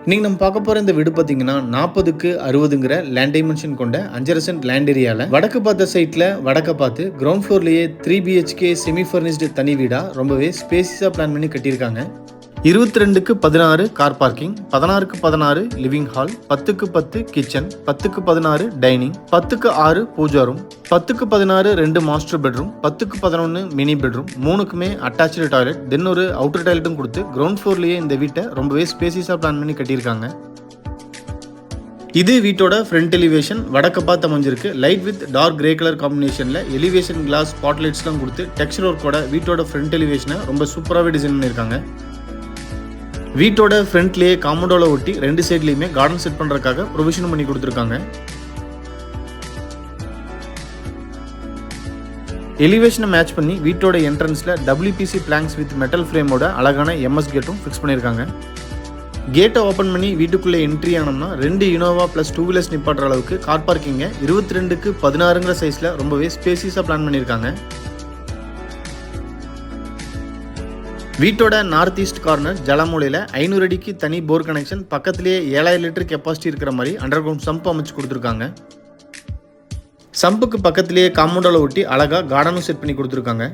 இன்னைக்கு நம்ம பார்க்க போற இந்த வீடு பார்த்தீங்கன்னா 40க்கு 60ங்கிற லேண்ட் டைமென்ஷன் கொண்ட 5.5 சென்ட் லேண்ட் ஏரியால வடக்கு பார்த்த சைட்ல வடக்க பார்த்து கிரவுண்ட் ஃப்ளோர்லயே 3 BHK செமி ஃபர்னிஷ்டு தனி வீடா ரொம்பவே ஸ்பேசியஸா பிளான் பண்ணி கட்டியிருக்காங்க. 22க்கு 16 கார் பார்க்கிங், 16க்கு 16 லிவிங் ஹால், 10க்கு 10 கிச்சன், 10க்கு 16 டைனிங், 10க்கு 6 பூஜா ரூம், 10க்கு 16 2 மாஸ்டர் பெட்ரூம், 10க்கு 11 மினி பெட்ரூம், 3க்குமே அட்டாச்சு டாய்லெட், தென் ஒரு அவுட்டர் டாய்லெட்டும் கொடுத்து கிரவுண்ட் ஃப்ளோர்லயே இந்த வீட்டை ரொம்பவே ஸ்பேசியஸா பிளான் பண்ணி கட்டியிருக்காங்க. இது வீட்டோட ஃப்ரண்ட் எலிவேஷன் வடக்க பார்த்து அமைஞ்சிருக்கு. Light with dark grey colour காம்பினேஷன்ல எலிவேஷன் கிளாஸ் ஸ்பாட்லைட்ஸ்லாம் கொடுத்து டெக்ஸ்சர் ஒர்க்கோட வீட்டோட ஃப்ரண்ட் எலிவேஷனை ரொம்ப சூப்பராகவே டிசைன் பண்ணியிருக்காங்க. வீட்டோட ஃப்ரண்ட்லேயே காம்பவுண்டோட ஒட்டி ரெண்டு சைட்லையுமே கார்டன் செட் பண்ணுறதுக்காக ப்ரொவிஷன் பண்ணி கொடுத்துருக்காங்க. எலிவேஷனை மேட்ச் பண்ணி வீட்டோட என்ட்ரன்ஸில் WPC பிளாங்க்ஸ் வித் மெட்டல் ஃப்ரேமோட அழகான MS கேட்டும் ஃபிக்ஸ் பண்ணியிருக்காங்க. கேட்டை ஓப்பன் பண்ணி வீட்டுக்குள்ளே என்ட்ரி ஆனோம்னா 2 இனோவா ப்ளஸ் 2 வீலர்ஸ் நிப்பாட்டுற அளவுக்கு கார் பார்க்கிங்கை 22க்கு 16ங்கிற சைஸில் ரொம்பவே ஸ்பேசியஸாக பிளான் பண்ணியிருக்காங்க. வீட்டோட நார்த் ஈஸ்ட் கார்னர் ஜலமூலையில் 500 அடிக்கு தனி போர் கனெக்ஷன், பக்கத்திலேயே 7000 லிட்டர் கெப்பாசிட்டி இருக்கிற மாதிரி அண்டர் கிரவுண்ட் சம்ப் அமைச்சு கொடுத்துருக்காங்க. சம்புக்கு பக்கத்திலேயே காம்பவுண்டோட ஒட்டி அழகா கார்டனும் செட் பண்ணி கொடுத்துருக்காங்க.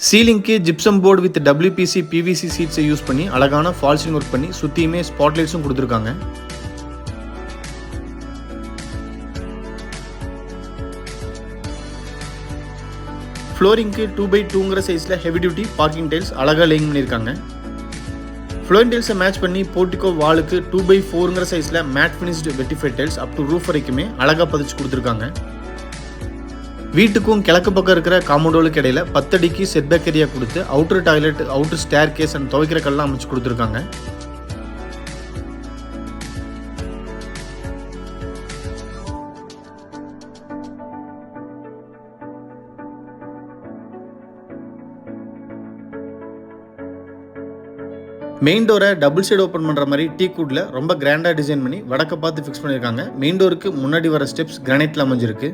சீலிங்க்கு gypsum board with WPC PVC சீட்ஸை யூஸ் பண்ணி அழகான ஃபால்சிங் ஒர்க் பண்ணி சுற்றியுமே ஸ்பாட்லைட்ஸும் கொடுத்துருக்காங்க. ஃப்ளோரிங்க்கு 2x2ங்கிற சைஸில் ஹெவி டியூட்டி பார்க்கிங் டைல்ஸ் அழகாக லேயிங் பண்ணியிருக்காங்க. ஃப்ளோரிங் டைல்ஸை மேட்ச் பண்ணி போர்ட்டிகோ வாலுக்கு 2x4ங்கிற சைஸில் matte finished vitrified tiles up to roof வரைக்குமே அழகாக பதிச்சு கொடுத்துருக்காங்க. வீட்டுக்கும் கிழக்கு பக்கம் இருக்கிற காம்பவுண்டோலுக்கு இடையில 10 அடிக்கு செட்பேக் ஏரியா கொடுத்து outer toilet, outer staircase and துவைக்கிற கல்லாம் அமைச்சு கொடுத்துருக்காங்க. மெயின் டோரை டபுள் சைடு ஓப்பன் பண்ணுற மாதிரி டீக்குட்ல ரொம்ப கிராண்டாக டிசைன் பண்ணி வடக்க பார்த்து ஃபிக்ஸ் பண்ணியிருக்காங்க. மெயின் டோருக்கு முன்னாடி வர ஸ்டெப்ஸ் கிரானைட்ல அமைஞ்சிருக்கு.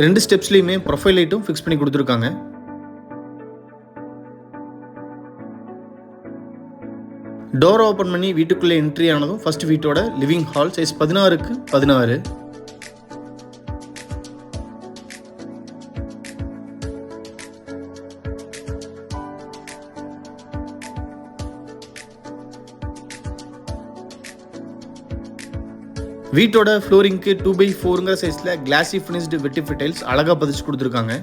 2 ஸ்டெப்ஸ்லையுமே ப்ரொஃபைல் லைட்டும் ஃபிக்ஸ் பண்ணி கொடுத்துருக்காங்க. டோரை ஓப்பன் பண்ணி வீட்டுக்குள்ளே என்ட்ரி ஆனதும் ஃபர்ஸ்ட் வீட்டோட லிவிங் ஹால் சைஸ் 16க்கு 16. வீட்டோட ஃப்ளோரிங்க்கு 2x4ங்கிற சைஸில் கிளாசி ஃபினிஷ்டு வெட்டிஃபைட் டைல்ஸ் அழகாக பதிச்சு கொடுத்துருக்காங்க.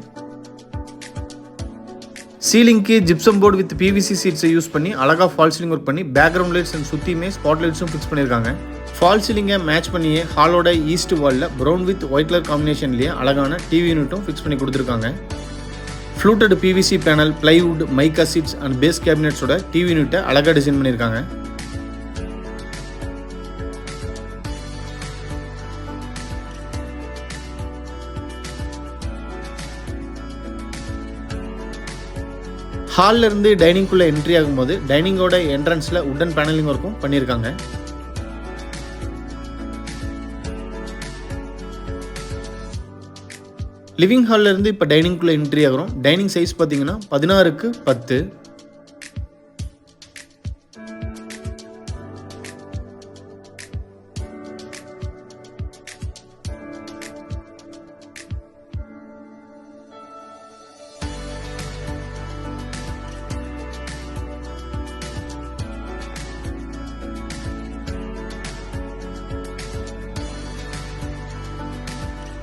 சீலிங்க்கு ஜிப்சம் போர்டு வித் PVC சீட்ஸை யூஸ் பண்ணி அழகாக ஃபால் சீலிங் ஒர்க் பண்ணி பேக்ரவுண்ட் லைட்ஸ் அண்ட் சுற்றியுமே ஸ்பாட் லைட்ஸும் ஃபிக்ஸ் பண்ணியிருக்காங்க. ஃபால் சீலிங்கை மேட்ச் பண்ணியே ஹாலோட ஈஸ்ட் வாலில் ப்ரௌன் வித் ஒயிட் கலர் காம்பினேஷன்லேயே அழகான டிவி யூனிட்டும் ஃபிக்ஸ் பண்ணி கொடுத்துருக்காங்க. Fluted PVC panel, plywood, mica sheets and base கேபினெட்ஸோட டிவி யூனிட்டை அழகாக டிசைன் பண்ணியிருக்காங்க. ஹாலில் இருந்து டைனிங்குள்ளே என்ட்ரி ஆகும்போது டைனிங்கோட என்ட்ரன்ஸில் உட்டன் பேனலிங் ஒர்க்கும் பண்ணியிருக்காங்க. லிவிங் ஹாலில் இருந்து இப்போ டைனிங்குள்ளே என்ட்ரி ஆகிறோம். டைனிங் சைஸ் பார்த்தீங்கன்னா 16க்கு 10.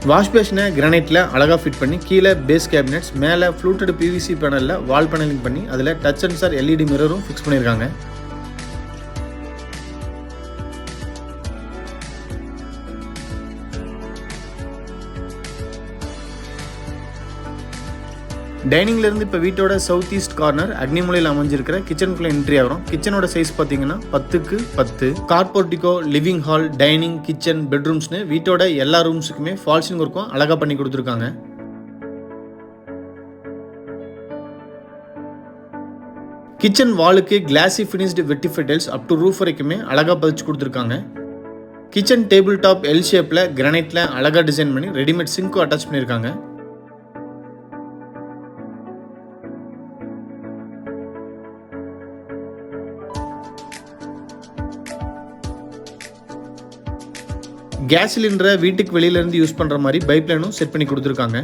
வாஷ் பேஷனை கிரானைட்டில் அழகாக ஃபிட் பண்ணி கீழே பேஸ் கேபினெட்ஸ், மேலே ஃப்ளூட்டட் PVC பேனலில் வால் பேனலிங் பண்ணி அதில் டச் சென்சார் LED மிரரும் ஃபிக்ஸ் பண்ணியிருக்காங்க. டைனிங்லேருந்து இப்போ வீட்டோட சவுத் ஈஸ்ட் கார்னர் அக்னிமூலையில் அமைஞ்சிருக்கிற கிச்சனுக்குள்ளே என்ட்ரி ஆகிறோம். கிச்சனோட சைஸ் பார்த்தீங்கன்னா 10க்கு 10. Car portico, living hall, dining, kitchen, பெட்ரூம்ஸ்னு வீட்டோட எல்லா ரூம்ஸுக்குமே ஃபால்சிங் ஒர்க்கும் அழகாக பண்ணி கொடுத்துருக்காங்க. கிச்சன் வாலுக்கு classy finished vitrified tiles up to roof வரைக்குமே அழகாக பதிச்சு கொடுத்துருக்காங்க. கிச்சன் டேபிள் டாப் எல் ஷேப்பில் கிரானைட்டில் அழகாக டிசைன் பண்ணி ரெடிமேட் சிங்க்கும் அட்டாச் பண்ணியிருக்காங்க. கேஸ் சிலிண்டரை வீட்டுக்கு வெளியிலேருந்து யூஸ் பண்ணுற மாதிரி பைப்லைனும் செட் பண்ணி கொடுத்துருக்காங்க.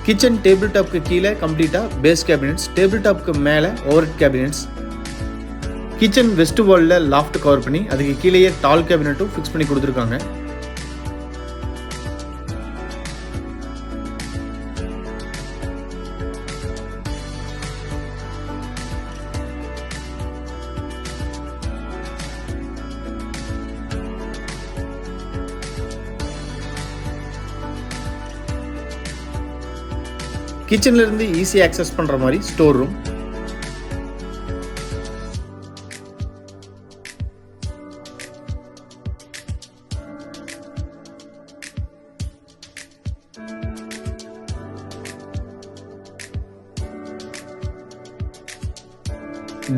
கிச்சன் டேபிள் டாப்க்கு கீழே கம்ப்ளீட்டாக பேஸ் கேபினெட்ஸ், டேபிள் டாப்க்கு மேலே ஓவர் கேபினெட்ஸ். கிச்சன் வெஸ்ட் வாலில் லாஃப்ட் கவர் பண்ணி அதுக்கு கீழேயே டால் கேபினெட்டும் ஃபிக்ஸ் பண்ணி கொடுத்துருக்காங்க. கிச்சன்ல இருந்து ஈஸியாக ஆக்சஸ் பண்ணுற மாதிரி ஸ்டோர் ரூம்.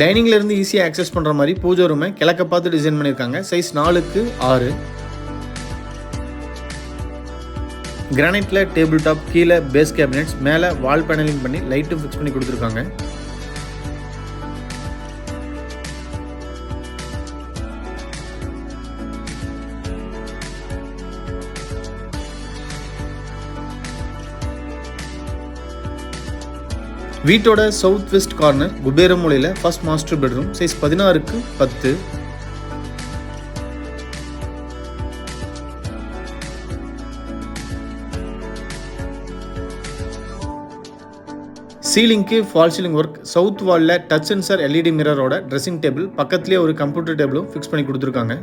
டைனிங்ல இருந்து ஈஸியாக ஆக்சஸ் பண்ணுற மாதிரி பூஜை ரூமை கிழக்க பார்த்து டிசைன் பண்ணியிருக்காங்க. Size 4x6. கிரானைட்ல டேபிள் டாப், கீழே பேஸ் கேபினெட்ஸ், மேலே வால் பேனலிங் பண்ணி லைட்டும் ஃபிக்ஸ் பண்ணி கொடுத்துருக்காங்க. வீட்டோட சவுத் வெஸ்ட் கார்னர் குபேர மூலையில் first master bedroom. Size 16x10. சீலிங்க்கு ஃபால் சீலிங் ஒர்க். சவுத் வாலில் டச் சென்சார் எல்இடி மிரரோட ட்ரெஸ்ஸிங் டேபிள், பக்கத்துலேயே ஒரு கம்ப்யூட்டர் டேபிளும் ஃபிக்ஸ் பண்ணி கொடுத்துருக்காங்க.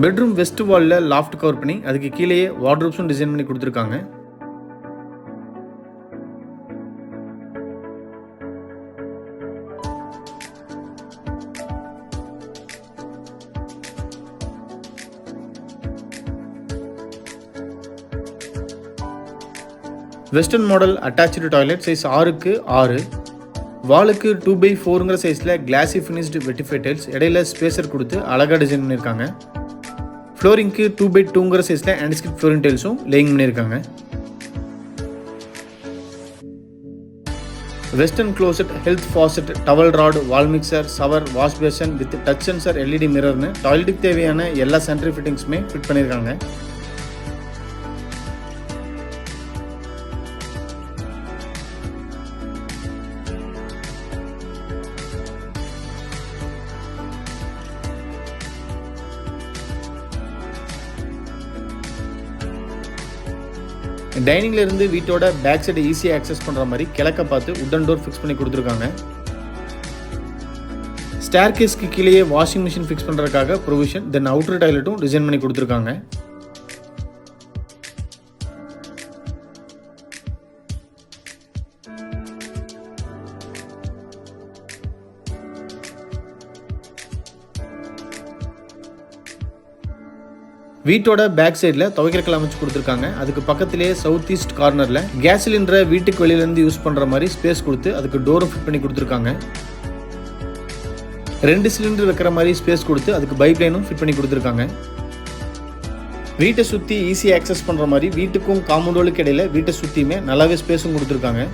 பெட்ரூம் வெஸ்ட் வாலில் லாஃப்ட் கவர் பண்ணி அதுக்கு கீழேயே வார்ட்ரோப்ஸும் டிசைன் பண்ணி கொடுத்துருக்காங்க. Western model attach toilet. Size 6x6. வாலுக்கு 2x4 சைஸில் கிளாசி ஃபினிஷ்டு வெட்டிஃபை டைல்ஸ், இடையில ஸ்பேசர் கொடுத்து அழகாக டிசைன் பண்ணியிருக்காங்க. ஃப்ளோரிங்க்கு 2x2 சைஸில் ஆன்டிஸ்கிட் ஃப்ளோரிங் டைல்ஸும் லேயிங் பண்ணியிருக்காங்க. Western closet, health faucet, towel rod, wall mixer, shower, wash basin with touch sensor LED மிரர்னு டாய்லெட்டுக்கு தேவையான எல்லா சானிட்டரி ஃபிட்டிங்ஸுமே ஃபிட் பண்ணியிருக்காங்க. டைனிங்ல இருந்து வீட்டோட பேக் சைடு ஈஸியாக ஆக்சஸ் பண்ணுற மாதிரி கிழக்க பார்த்து உட்டன் டோர் ஃபிக்ஸ் பண்ணி கொடுத்துருக்காங்க. ஸ்டேர் கேஸ்க்கு கீழேயே வாஷிங் மிஷின் ஃபிக்ஸ் பண்ணுறதுக்காக ப்ரொவிஷன், தென் அவுட்டர் டாய்லெட்டும் டிசைன் பண்ணி கொடுத்துருக்காங்க. வீட்டோட பேக் சைடில் துவைக்கிறக்கல் அமைச்சு கொடுத்துருக்காங்க. அதுக்கு பக்கத்திலேயே சவுத் ஈஸ்ட் கார்னரில் கேஸ் சிலிண்டரை வீட்டுக்கு வெளியிலேருந்து யூஸ் பண்ணுற மாதிரி ஸ்பேஸ் கொடுத்து அதுக்கு டோரும் ஃபிட் பண்ணி கொடுத்துருக்காங்க. 2 சிலிண்டர் வைக்கிற மாதிரி ஸ்பேஸ் கொடுத்து அதுக்கு பைப் லைனும் ஃபிட் பண்ணி கொடுத்துருக்காங்க. வீட்டை சுற்றி ஈஸியாக ஆக்சஸ் பண்ணுற மாதிரி வீட்டுக்கும் காம்பவுண்டுக்கு இடையில வீட்டை சுற்றியுமே நல்லாவே ஸ்பேஸும் கொடுத்துருக்காங்க.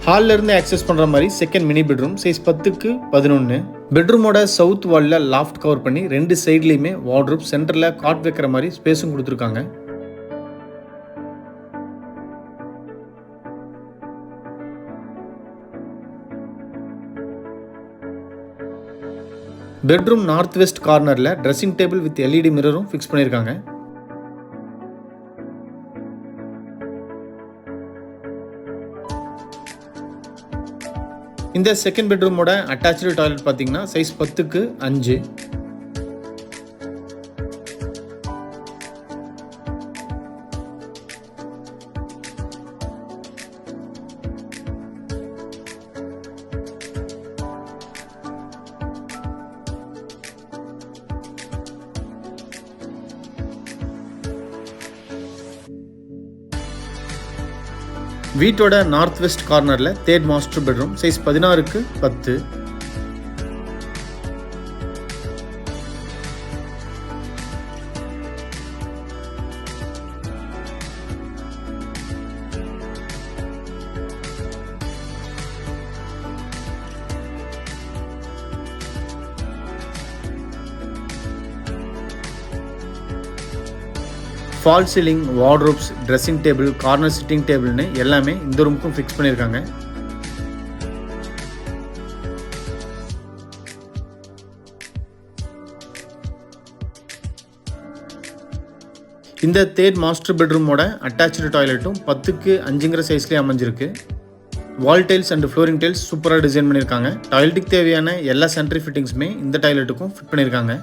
ஹாலில் இருந்து ஆக்சஸ் பண்ணுற மாதிரி second mini bedroom. Size 10x11. பெட்ரூமோட சவுத் வாலில் லாஃப்ட் கவர் பண்ணி 2 சைட்லேயுமே வார்ட்ரோப், சென்டரில் காட் வைக்கிற மாதிரி ஸ்பேஸும் கொடுத்துருக்காங்க. பெட்ரூம் நார்த் வெஸ்ட் கார்னரில் ட்ரெஸ்ஸிங் டேபிள் வித் எல்இடி மிரரும் ஃபிக்ஸ் பண்ணியிருக்காங்க. இந்த செகண்ட் பெட்ரூமோட அட்டாச்சு டாய்லெட் பார்த்தீங்கன்னா சைஸ் 10x5. வீட்டோட நார்த் வெஸ்ட் கார்னரில் தேர்ட் மாஸ்டர் பெட்ரூம், சைஸ் 16க்கு 10. Fall ceiling, wardrobes, dressing table, corner sitting டேபிள்னு எல்லாமே இந்த ரூமுக்கும் ஃபிக்ஸ் பண்ணியிருக்காங்க. இந்த தேர்ட் மாஸ்டர் பெட்ரூமோட அட்டாச்சு டாய்லெட்டும் 10க்கு 5ங்கிற சைஸ்லேயே அமைஞ்சிருக்கு. Wall tiles and flooring tiles சூப்பராக டிசைன் பண்ணியிருக்காங்க. டாய்லெட்டுக்கு தேவையான எல்லா சானிட்டரி ஃபிட்டிங்ஸுமே இந்த டாய்லெட்டுக்கும் ஃபிட் பண்ணியிருக்காங்க.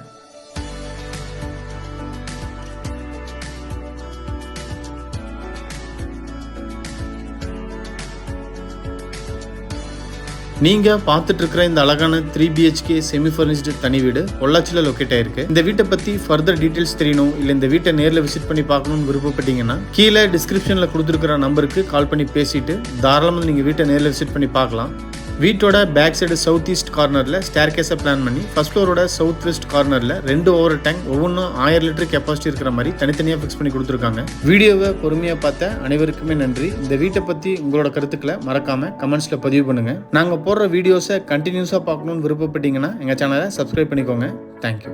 நீங்கள் பார்த்துட்டு இருக்கிற இந்த அழகான 3 BHK செமி ஃபர்னிஷ்டு தனி வீடு பொள்ளாச்சியில் லொக்கேட் ஆயிருக்கு. இந்த வீட்டை பற்றி ஃபர்தர் டீட்டெயில்ஸ் தெரியணும், இல்லை இந்த வீட்டை நேரில் விசிட் பண்ணி பார்க்கணும்னு விருப்பப்பட்டீங்கன்னா கீழே டிஸ்கிரிப்ஷனில் கொடுத்துருக்கிற நம்பருக்கு கால் பண்ணி பேசிட்டு தாராளமாக நீங்கள் வீட்டை நேரில் விசிட் பண்ணி பார்க்கலாம். வீட்டோட பேக் சைடு சவுத் ஈஸ்ட் கார்னரில் ஸ்டேர் கேஸை பிளான் பண்ணி ஃபர்ஸ்ட் ஃப்ளோரோட சவுத் வெஸ்ட் கார்னரில் 2 ஓவர் டேங்க் ஒவ்வொன்றும் 1000 லிட்டர் கெப்பாசிட்டி இருக்கிற மாதிரி தனித்தனியாக ஃபிக்ஸ் பண்ணி கொடுத்துருக்காங்க. வீடியோவை பொறுமையாக பார்த்த அனைவருக்குமே நன்றி. இந்த வீட்டை பற்றி உங்களோட கருத்துக்களை மறக்காமல் கமெண்ட்ஸில் பதிவு பண்ணுங்கள். நாங்கள் போடுற வீடியோஸை கண்டினியூஸாக பார்க்கணுன்னு விருப்பப்பட்டீங்கன்னா எங்கள் சேனலை சப்ஸ்கிரைப் பண்ணிக்கோங்க. தேங்க்யூ.